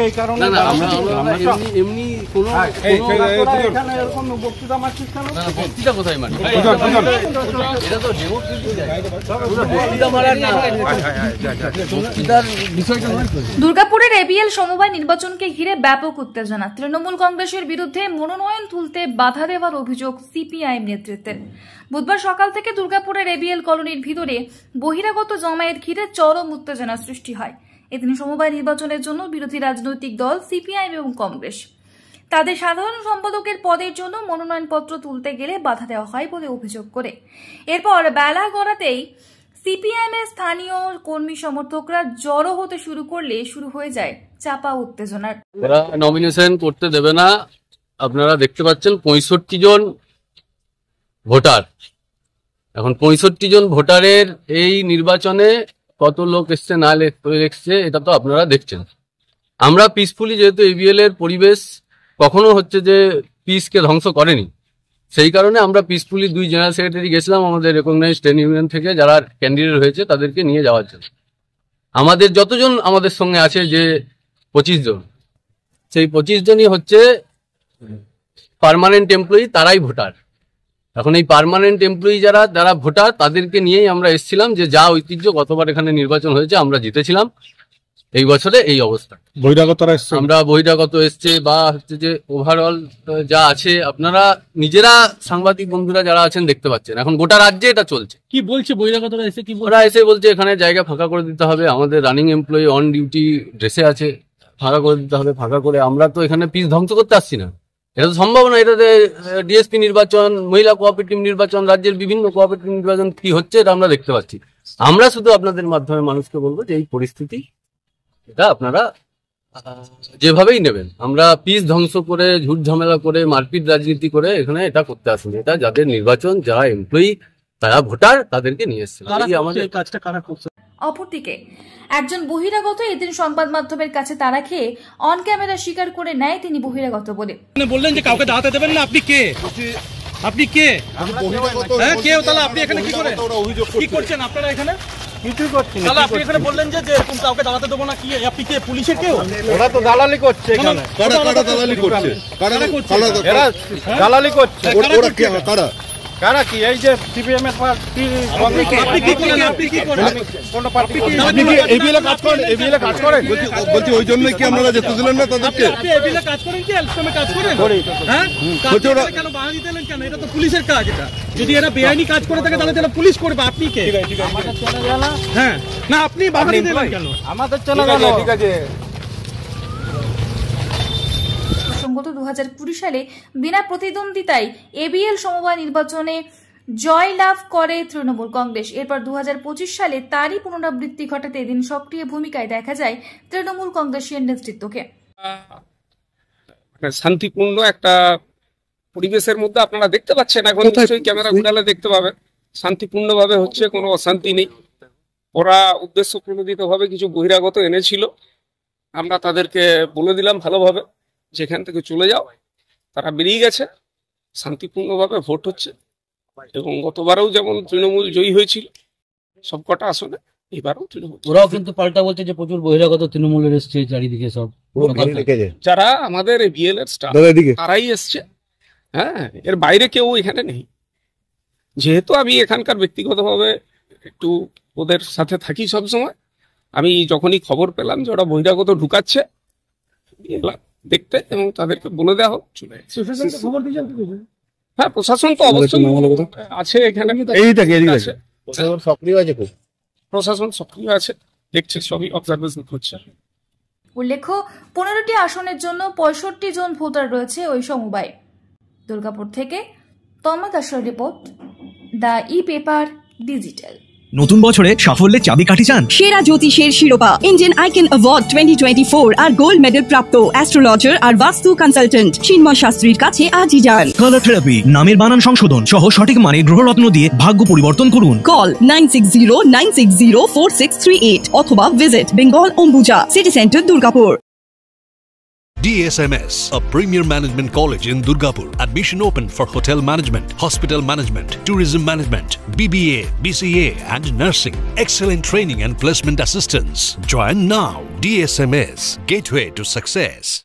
এই কারণে এমনি কোনো এখানে এরকম বক্তৃতা মারছিস কেন? বক্তৃতা কোথায় মানে? এটা তো বক্তৃতা মারার না, বক্তৃতার বিষয়টা নয়। দুর্গাপুরের এবিএল সমবায় নির্বাচনকে ঘিরে ব্যাপক উত্তেজনা। তৃণমূল কংগ্রেসের বিরুদ্ধে মনোনয়ন তুলতে বাধা দেওয়ার অভিযোগ সিপিআইএম নেতৃত্বের। বুধবার সকাল থেকে দুর্গাপুরের এবিএল কলোনির ভিতরে বহিরাগত জমায়েত ঘিরে চরম উত্তেজনা সৃষ্টি হয়। এদিন সমবায় নির্বাচনের জন্য বিরোধী রাজনৈতিক দল সিপিআইএম এবং কংগ্রেস তাদের সাধারণ সম্পাদকের পদের জন্য মনোনয়নপত্র তুলতে গেলে বাধা দেওয়া হয় বলে অভিযোগ করে। এরপর বেলা গড়াতেই সিপিআইএম এর স্থানীয় কর্মী সমর্থকরা জড়ো হতে শুরু করলে শুরু হয়ে যায় চাপা উত্তেজনার। ওরা নমিনেশন করতে দেবে না। আপনারা দেখতে পাচ্ছেন 65 জন ভোটার। এখন 65 জন ভোটারের এই নির্বাচনে কত লোক এসছে না এসছে এটা তো আপনারা দেখছেন। আমরা পিসফুলি, যেহেতু এবিএল এর পরিবেশ কখনো হচ্ছে যে পিসকে ধ্বংস করেনি, সেই কারণে আমরা পিসফুলি 2 জেনারেল সেক্রেটারি গেছিলাম আমাদের রেকগনাইজড ট্রেড ইউনিয়ন থেকে যারা ক্যান্ডিডেট হয়েছে তাদেরকে নিয়ে যাওয়ার জন্য। আমাদের যতজন আমাদের সঙ্গে আছে যে 25 জন, সেই 25 জনই হচ্ছে পার্মানেন্ট এমপ্লয়ি, তারাই ভোটার। এখন এই পার্মানেন্ট এমপ্লয়ি যারা ভোটার তাদেরকে নিয়েই আমরা এসেছিলাম যে যা ঐতিহ্য, গতবার এখানে নির্বাচন হয়েছে আমরা জিতেছিলাম, এই বছরে এই অবস্থা। বহিরাগতরা এসছে, আমরা বহিরাগত এসছে বা হচ্ছে যে ওভারঅল যা আছে আপনারা নিজেরা সাংবাদিক বন্ধুরা যারা আছেন দেখতে পাচ্ছেন। এখন গোটা রাজ্যে এটা চলছে। কি বলছে বহিরাগতরা এসে? কি ওরা এসে বলছে এখানে জায়গা ফাঁকা করে দিতে হবে, আমাদের রানিং এমপ্লয়ি অন ডিউটি ড্রেসে আছে, ফাঁকা করে দিতে হবে। ফাঁকা করে আমরা তো এখানে পিস ধ্বংস করতে আসছি না, এটা তো সম্ভব না। এটাতে ডিএসপি নির্বাচন, মহিলা কোঅপারেটিভ নির্বাচন, রাজ্যের বিভিন্ন কোঅপারেটিভ নির্বাচন কি হচ্ছে এটা আমরা দেখতে পাচ্ছি। আমরা শুধু আপনাদের মাধ্যমে মানুষকে বলবো যে এই পরিস্থিতি এটা আপনারা যেভাবেই নেবেন। আমরা পিস ধ্বংস করে, ঝুট ঝামেলা করে, মারপিট রাজনীতি করে এখানে এটা করতে আসেনি। এটা যাদের নির্বাচন, যারা এমপ্লয়ি, তারা ভোটার, তাদেরকে নিয়ে এসছে। আমাদের কাজটা কারা করছে। অপরদিকে একজন বহিরাগত এদিন সংবাদ মাধ্যমের কাছে তারা খেয়ে অন ক্যামেরা স্বীকার করে নেয় তিনি বহিরাগত বলে। বললেন যে কাউকে দাঁড়াতে দেবেন না। আপনি কে? আপনি কে? হ্যাঁ, কে? তাহলে আপনি এখানে কি করেন? কি করছেন আপনারা এখানে? কিছুই করছি না। তাহলে আপনি এখানে বললেন যে এরকম কাউকে দাঁড়াতে দেবো না, কি আপনি কে? পুলিশের কেউ? ওরা তো দালালি করছে এখানে। কারা দালালি করছে? এরা দালালি করছে। ওরা কি? কারা কি? এই যে সিপিএম এর পার্টি। আপনি কি করেন? আপনি কি করেন? কোন পার্টি? আপনি কি এবিএল এ কাজ করেন? এবিএল এ কাজ করেন? বলছি ওই জন্যই কি আপনারা যেতে দিলেন না তাদেরকে? আপনি এবিএল এ কাজ করেন কি? এলসমে কাজ করেন? হ্যাঁ, কেন বাধা দিতেন কেন? এটা তো পুলিশের কাজ। এটা যদি এরা বেআইনি কাজ করে থাকে তাহলে তারা পুলিশ করবে। আপনি কে? আমাদের চলে গেল। হ্যাঁ, না আপনি বাধা দিতেন কেন? আমাদের চলে গেল। ঠিক আছে। প্রসঙ্গত 2020 সালে বিনা প্রতিদ্বন্দ্বিতায় এবিএল সমবায় নির্বাচনে জয়লাভ করে তৃণমূল কংগ্রেস। এরপর 2025 সালে তারই পুনরাবৃত্তি ঘটাতে এদিন সক্রিয় ভূমিকায় দেখা যায় তৃণমূল কংগ্রেসের নেতৃত্বকে। শান্তিপূর্ণ একটা পরিবেশের মধ্যে আপনারা দেখতে পাচ্ছেন, এখন নিশ্চয়ই ক্যামেরা ঘুরালে দেখতে পাবেন শান্তিপূর্ণভাবে হচ্ছে, কোনো অশান্তি নেই। ওরা উদ্দেশ্য প্রণোদিতভাবে কিছু বহিরাগত এনেছিল, আমরা তাদেরকে বলে দিলাম ভালোভাবে যেখান থেকে চলে যাও। তারা বেরিয়ে গেছে, শান্তিপূর্ণভাবে ভোট হচ্ছে এবং গতবারেও যেমন তৃণমূল জয়ী হয়েছিল সবকটা আসনে, এবারেও তৃণমূল। ওরাও কিন্তু পাল্টা বলছে যে প্রচুর বহিরাগত তৃণমূলের এসছে চারিদিকে, সব যারা আমাদের এবিএল এর স্টাফ তারাই এসছে। হ্যাঁ, এর বাইরে কেউ এখানে নেই। যেহেতু আমি এখানকার ব্যক্তিগতভাবে একটু ওদের সাথে থাকি সবসময়, আমি যখনই খবর পেলাম যে ওরা বহিরাগত ঢুকাচ্ছে এলাম দেখতে এবং তাদেরকে বলে দেওয়া হোক চলে। হ্যাঁ, প্রশাসন তো অবশ্যই আছে এখানে, সক্রিয় আছে, প্রশাসন সক্রিয় আছে, দেখছে, সবই অবজারভেশন করছে। উল্লেখ্য 15টি আসনের জন্য 65 জন ভোটার রয়েছে ওই সমবায়ে। দুর্গাপুর থেকে তন্ময় দাসের রিপোর্ট, দ্য ই-পেপার ডিজিটাল। নতুন বছরে সাফল্যের চাবিকাঠি চান? সেরা জ্যোতিষের শিরোপা ইন্ডিয়ান আইকন অ্যাওয়ার্ড 2024 আর গোল্ড মেডেল প্রাপ্ত অ্যাস্ট্রোলজার আর বাস্তু কনসালটেন্ট চিন্ময় শাস্ত্রীর কাছে আজই যান। কালার থেরাপি, নামের বানান সংশোধন সহ সঠিক মানে গ্রহরত্ন দিয়ে ভাগ্য পরিবর্তন করুন। কল 9609604638 অথবা visit Bengal Ambuja city centre, Durgapur. DSMS, a premier management college in Durgapur. Admission open for hotel management, hospital management, tourism management, BBA, BCA and nursing. Excellent training and placement assistance. Join now. DSMS, gateway to success.